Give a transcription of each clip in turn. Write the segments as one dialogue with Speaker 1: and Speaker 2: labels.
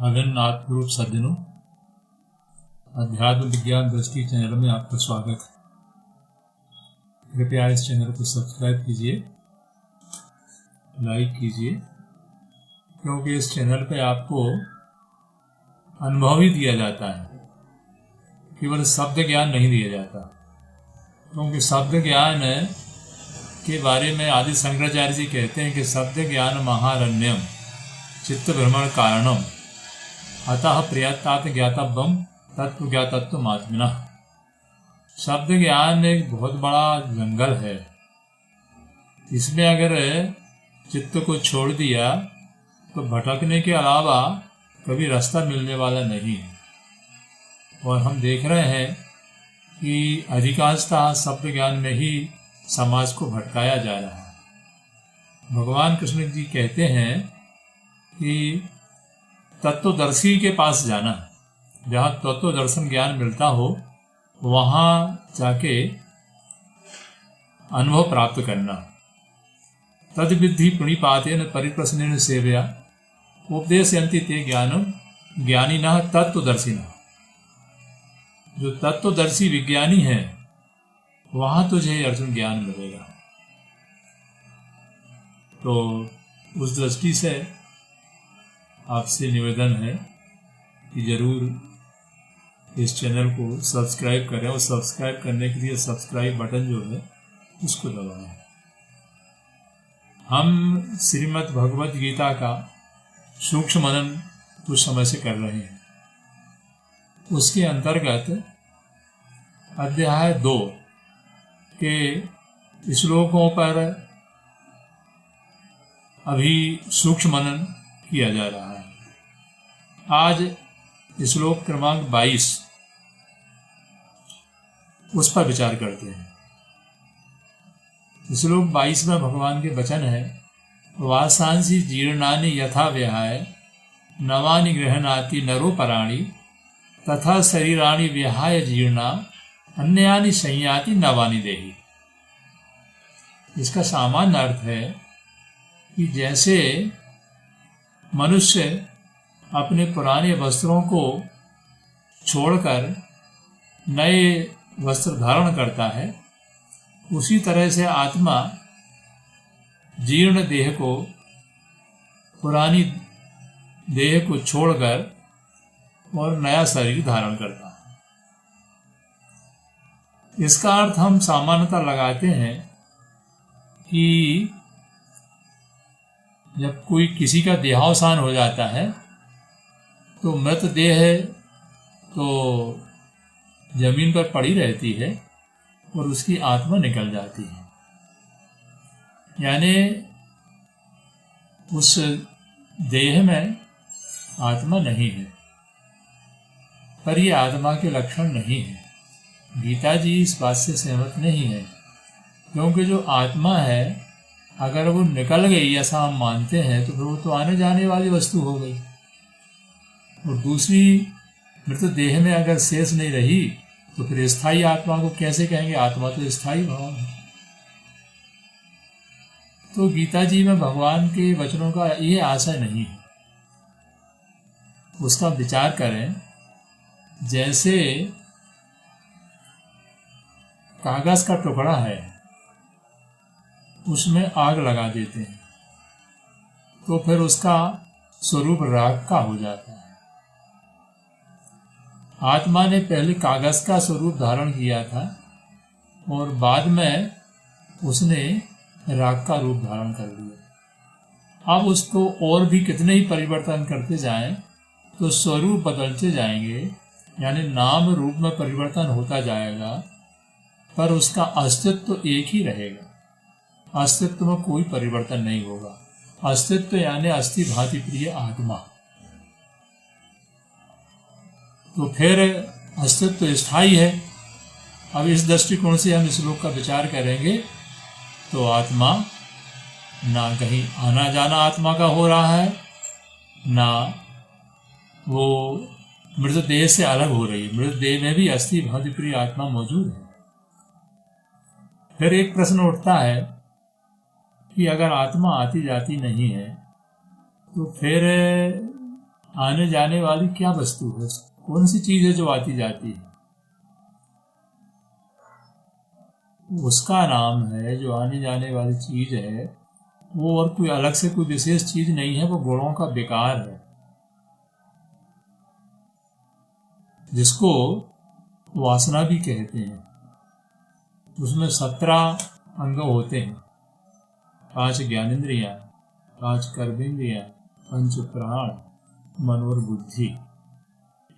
Speaker 1: अगन्नाथ रूप सज्जनों, अध्यात्म विज्ञान दृष्टि चैनल में आपका स्वागत है। कृपया इस चैनल को सब्सक्राइब कीजिए, लाइक कीजिए, क्योंकि इस चैनल पे आपको अनुभव ही दिया जाता है, केवल शब्द ज्ञान नहीं दिया जाता। क्योंकि शब्द ज्ञान के बारे में आदि शंकराचार्य जी कहते हैं कि शब्द ज्ञान महारण्यम चित्त भ्रमण कारणम अतः प्रयत्नात् ज्ञातव्यम तत्व ज्ञातत्व मात्मना। शब्द ज्ञान एक बहुत बड़ा जंगल है। इसमें अगर चित्त को छोड़ दिया तो भटकने के अलावा कभी रास्ता मिलने वाला नहीं है। और हम देख रहे हैं कि अधिकांशतः शब्द ज्ञान में ही समाज को भटकाया जा रहा है। भगवान कृष्ण जी कहते हैं कि तत्वदर्शी के पास जाना, जहाँ तत्व दर्शन ज्ञान मिलता हो वहाँ जाके अनुभव प्राप्त करना। तद विद्धि प्रणिपातेन परिप्रश्नेन सेवया उपदेशयन्ति ते ज्ञानम ज्ञानिनः तत्वदर्शिनः। जो तत्वदर्शी विज्ञानी है वहाँ तुझे अर्जुन ज्ञान मिलेगा। तो उस दृष्टि से आपसे निवेदन है कि जरूर इस चैनल को सब्सक्राइब करें, और सब्सक्राइब करने के लिए सब्सक्राइब बटन जो है उसको दबाएं। हम श्रीमद् भगवद गीता का सूक्ष्म मनन कुछ समय से कर रहे हैं। उसके अंतर्गत अध्याय 2 के श्लोकों पर अभी सूक्ष्म मनन किया जा रहा है। आज श्लोक क्रमांक 22 उस पर विचार करते हैं। श्लोक 22 में भगवान के वचन है, वासांसि जीर्णानि यथा विहाय नवानि गृह्णाति नरो पराणि तथा शरीराणि विहाय जीर्णा अन्यानि संयाति नवानि देहि। इसका सामान्य अर्थ है कि जैसे मनुष्य अपने पुराने वस्त्रों को छोड़कर नए वस्त्र धारण करता है, उसी तरह से आत्मा जीर्ण देह को, पुरानी देह को छोड़कर और नया शरीर धारण करता है। इसका अर्थ हम सामान्यतः लगाते हैं कि जब कोई किसी का देहावसान हो जाता है तो मृतदेह तो जमीन पर पड़ी रहती है और उसकी आत्मा निकल जाती है। यानी उस देह में आत्मा नहीं है। पर यह आत्मा के लक्षण नहीं है। गीता जी इस बात से सहमत नहीं है, क्योंकि जो आत्मा है अगर वो निकल गई ऐसा हम मानते हैं तो फिर वो तो आने जाने वाली वस्तु हो गई, और दूसरी मृतदेह में अगर शेष नहीं रही तो फिर स्थायी आत्मा को कैसे कहेंगे? आत्मा तो स्थायी भाव है। तो गीता जी में भगवान के वचनों का ये आशय नहीं है। उसका विचार करें, जैसे कागज का टुकड़ा है, उसमें आग लगा देते हैं तो फिर उसका स्वरूप राख का हो जाता है। आत्मा ने पहले कागज का स्वरूप धारण किया था और बाद में उसने राख का रूप धारण कर लिया। अब उसको और भी कितने ही परिवर्तन करते जाएं तो स्वरूप बदलते जाएंगे, यानी नाम रूप में परिवर्तन होता जाएगा, पर उसका अस्तित्व तो एक ही रहेगा। अस्तित्व में कोई परिवर्तन नहीं होगा। अस्तित्व यानी अस्थि भांति प्रिय आत्मा। तो फिर अस्तित्व स्थायी है। अब इस दृष्टिकोण से हम इस श्लोक का विचार करेंगे तो आत्मा ना कहीं आना जाना आत्मा का हो रहा है, ना वो मृतदेह से अलग हो रही है। मृतदेह में भी अस्थि भांति प्रिय आत्मा मौजूद है। फिर एक प्रश्न उठता है कि अगर आत्मा आती जाती नहीं है तो फिर आने जाने वाली क्या वस्तु है, कौन सी चीज है जो आती जाती है? उसका नाम है, जो आने जाने वाली चीज है वो और कोई अलग से कोई विशेष चीज नहीं है, वो गुणों का विकार है, जिसको वासना भी कहते हैं। उसमें 17 अंग होते हैं, 5 ज्ञानेंद्रियां, 5 कर्मेंद्रियां, 5 प्राण, मन और बुद्धि।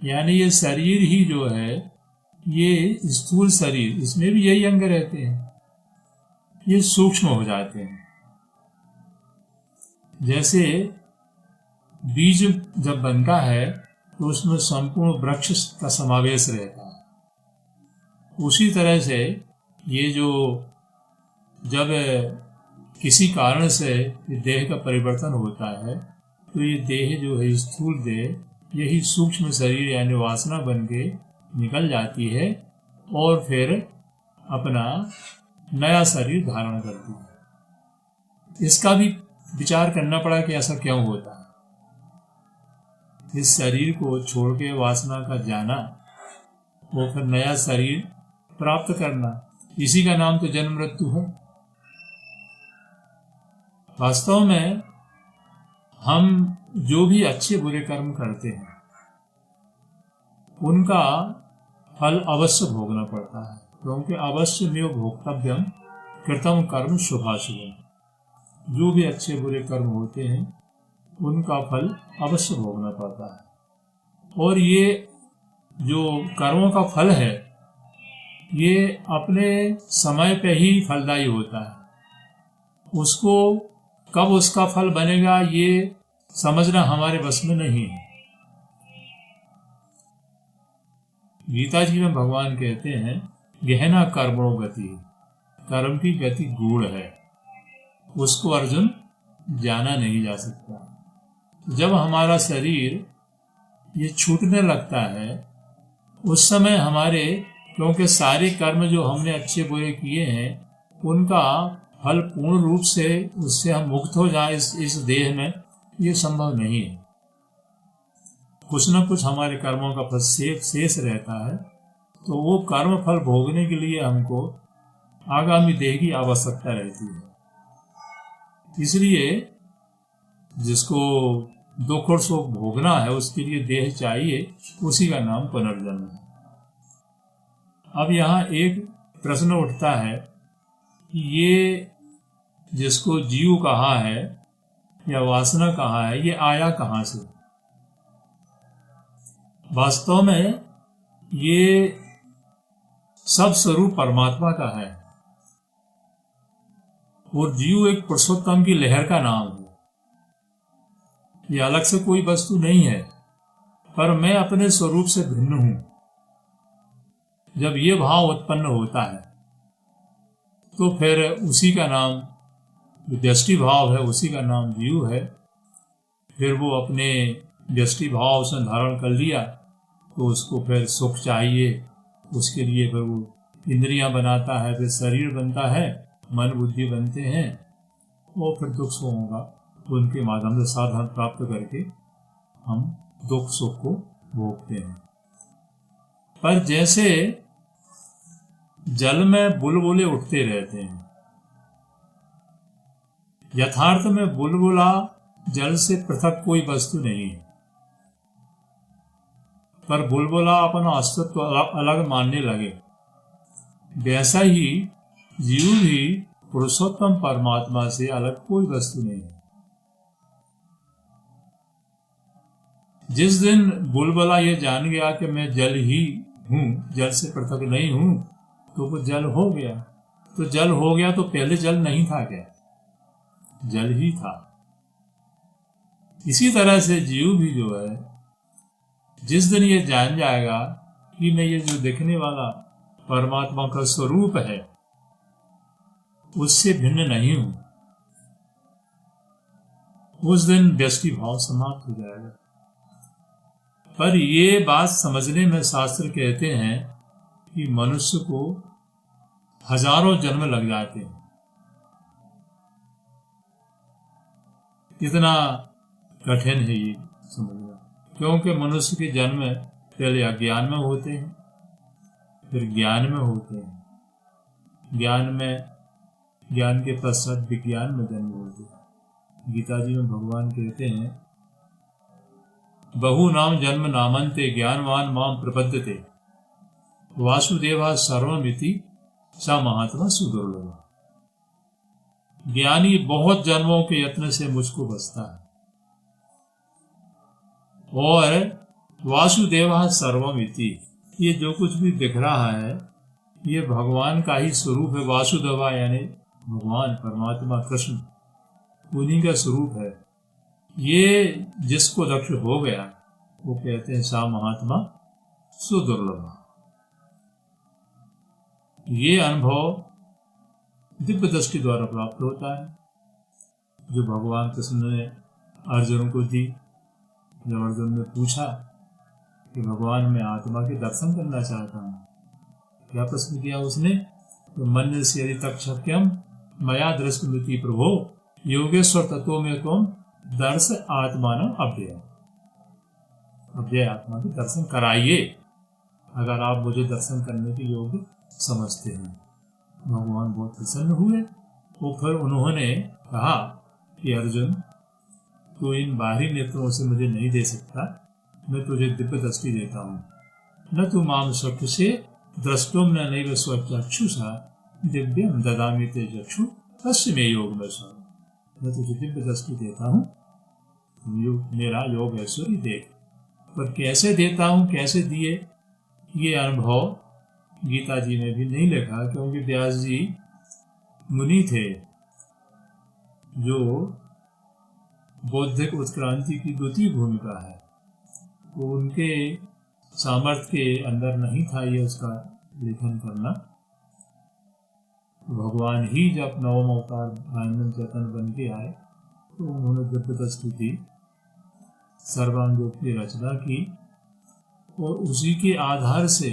Speaker 1: यानी ये शरीर ही जो है, ये स्थूल शरीर, इसमें भी यही अंग रहते हैं, ये सूक्ष्म हो जाते हैं। जैसे बीज जब बनता है तो उसमें संपूर्ण वृक्ष का समावेश रहता है। उसी तरह से ये जो जब किसी कारण से देह का परिवर्तन होता है तो ये देह जो है, स्थूल देह, यही सूक्ष्म शरीर यानी वासना बन के निकल जाती है और फिर अपना नया शरीर धारण करती है। इसका भी विचार करना पड़ा कि ऐसा क्यों होता है। इस शरीर को छोड़ के वासना का जाना, वो फिर नया शरीर प्राप्त करना, इसी का नाम तो जन्म मृत्यु है। वास्तव में हम जो भी अच्छे बुरे कर्म करते हैं उनका फल अवश्य भोगना पड़ता है, क्योंकि अवश्य में भोक्तव्यम कृतम कर्म शुभाशुभम। जो भी अच्छे बुरे कर्म होते हैं उनका फल अवश्य भोगना पड़ता है। और ये जो कर्मों का फल है ये अपने समय पे ही फलदायी होता है। उसको कब उसका फल बनेगा ये समझना हमारे बस में नहीं है। गीता जी में भगवान कहते हैं, गहना कर्मणो गति, कर्म की गति गूढ़ है, उसको अर्जुन जाना नहीं जा सकता। जब हमारा शरीर ये छूटने लगता है उस समय हमारे, क्योंकि सारे कर्म जो हमने अच्छे बुरे किए हैं उनका फल पूर्ण रूप से उससे हम मुक्त हो जाए इस देह में, ये संभव नहीं है। कुछ न कुछ हमारे कर्मों का फल शेष रहता है, तो वो कर्म फल भोगने के लिए हमको आगामी देह की आवश्यकता रहती है। इसलिए जिसको दुख और सुख भोगना है उसके लिए देह चाहिए, उसी का नाम पुनर्जन्म है। अब यहाँ एक प्रश्न उठता है कि ये जिसको जीव कहा है या वासना कहा है, ये आया कहाँ से? वास्तव में ये सब स्वरूप परमात्मा का है और जीव एक पुरुषोत्तम की लहर का नाम है। ये अलग से कोई वस्तु नहीं है, पर मैं अपने स्वरूप से भिन्न हूं। जब ये भाव उत्पन्न होता है तो फिर उसी का नाम व्यष्टि भाव है, उसी का नाम जीव है। फिर वो अपने व्यष्टि भाव से धारण कर लिया तो उसको फिर सुख चाहिए, उसके लिए फिर वो इंद्रियां बनाता है, फिर शरीर बनता है, मन बुद्धि बनते हैं, वो फिर दुख सुखों का उनके माध्यम से साधन प्राप्त करके हम दुख सुख को भोगते हैं। पर जैसे जल में बुलबुले उठते रहते हैं, यथार्थ में बुलबुला जल से पृथक कोई वस्तु नहीं है, पर बुलबुला अपना अस्तित्व अलग मानने लगे। वैसा ही जीव भी पुरुषोत्तम परमात्मा से अलग कोई वस्तु नहीं है। जिस दिन बुलबुला ये जान गया कि मैं जल ही हूं, जल से पृथक नहीं हूं, तो वो जल हो गया। तो जल हो गया तो पहले जल नहीं था क्या? जल ही था। इसी तरह से जीव भी जो है, जिस दिन ये जान जाएगा कि मैं ये जो देखने वाला परमात्मा का स्वरूप है उससे भिन्न नहीं हूं, उस दिन व्यष्टि भाव समाप्त हो जाएगा। पर ये बात समझने में शास्त्र कहते हैं कि मनुष्य को हजारों जन्म लग जाते हैं। इतना कठिन है ये समझना, क्योंकि मनुष्य के जन्म पहले अज्ञान में होते हैं, फिर ज्ञान में होते हैं, ज्ञान के पश्चात विज्ञान में जन्म होते हैं। गीता जी में भगवान कहते हैं, बहु नाम जन्म नामन्ते ज्ञानवान माम प्रपद्यते वासुदेवा सर्वमिति सा महात्मा सुदुर्लभ। ज्ञानी बहुत जन्मों के यत्न से मुझको बचता है, और वासुदेवा सर्वमिति, ये जो कुछ भी दिख रहा है ये भगवान का ही स्वरूप है। वासुदेवा यानी भगवान परमात्मा कृष्ण, उन्हीं का स्वरूप है। ये जिसको दक्ष हो गया वो कहते हैं सा महात्मा सुदुर्लभ। ये अनुभव दिव्य दृष्टि द्वारा प्राप्त होता है, जो भगवान कृष्ण ने अर्जुन को दी। जब अर्जुन ने पूछा कि भगवान मैं आत्मा के दर्शन करना चाहता हूँ, क्या प्रश्न किया उसने? तो मन से यदि तक शक्यम मया दृष्टमिति प्रभो योगेश्वर तत्व में तुम दर्श आत्मान अव्यय, अव्यय आत्मा के दर्शन कराइए, अगर आप मुझे दर्शन करने के योग्य समझते हैं। भगवान बहुत प्रसन्न हुए। वो फिर उन्होंने कहा कि अर्जुन, तू इन बाहरी नेत्रों से मुझे नहीं दे सकता, मैं तुझे दिव्य दृष्टि देता हूँ। न तू माम चक्षु से द्रष्टुम न नैव स्वचक्षुषा दिव्यम ददामि ते चक्षु तस्य मे योग में स्व। मैं तुझे दिव्य दृष्टि देता हूँ, मेरा योग ऐश्वर्य देख। पर कैसे देता हूँ, कैसे दिए, ये अनुभव गीता जी में भी नहीं लिखा, क्योंकि व्यास जी मुनि थे जो बौद्धिक उत्क्रांति की द्वितीय भूमिका है, तो उनके सामर्थ्य के अंदर नहीं था ये उसका लेखन करना। भगवान ही जब नवम अवतार आनंद चेतन बन के आए तो उन्होंने दिव्य दृष्टि दी, सर्वांग की रचना की, और उसी के आधार से,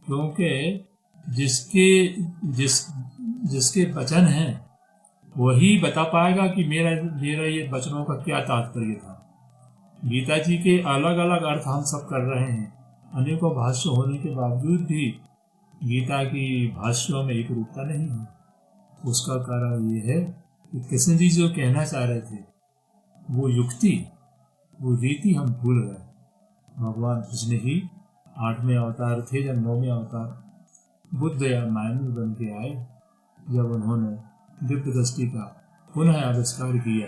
Speaker 1: क्योंकि जिसके वचन हैं वही बता पाएगा कि मेरा ये वचनों का क्या तात्पर्य था। गीता जी के अलग अलग अर्थ हम सब कर रहे हैं, अनेकों भाष्य होने के बावजूद भी गीता की भाष्यों में एक रूपता नहीं है। उसका कारण ये है कि कृष्ण जी जो कहना चाह रहे थे वो युक्ति, वो रीति हम भूल गए। भगवान कृष्ण ही 8वें अवतार थे, जब 9वें अवतार बुद्ध या मानव बन के आए, जब उन्होंने दिव्य दृष्टि का पुनः आविष्कार किया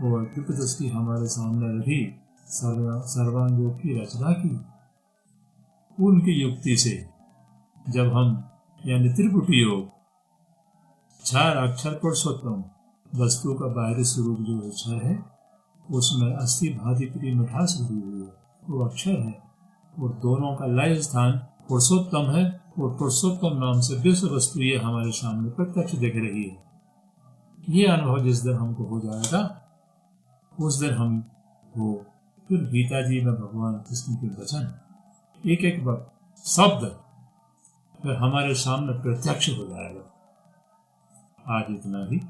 Speaker 1: और दिव्य दृष्टि हमारे सामने रखी, सर्वांगों की रचना की, उनकी युक्ति से जब हम यानी त्रिपुटी योग, 4 अक्षर पुरुषोत्तम वस्तु का बाहरी स्वरूप जो अक्षर है उसमें अस्थि भांति प्रिय मिठास भरी हुई है, वो अक्षर है, और दोनों का लय स्थान पुरुषोत्तम है, और पुरुषोत्तम नाम से विश्व वस्तु ये हमारे सामने प्रत्यक्ष दिख रही है। ये अनुभव जिस दिन हमको हो जाएगा उस दिन हम वो फिर गीता जी में भगवान कृष्ण के वचन एक एक वक्त शब्द फिर हमारे सामने प्रत्यक्ष हो जाएगा। आज इतना ही।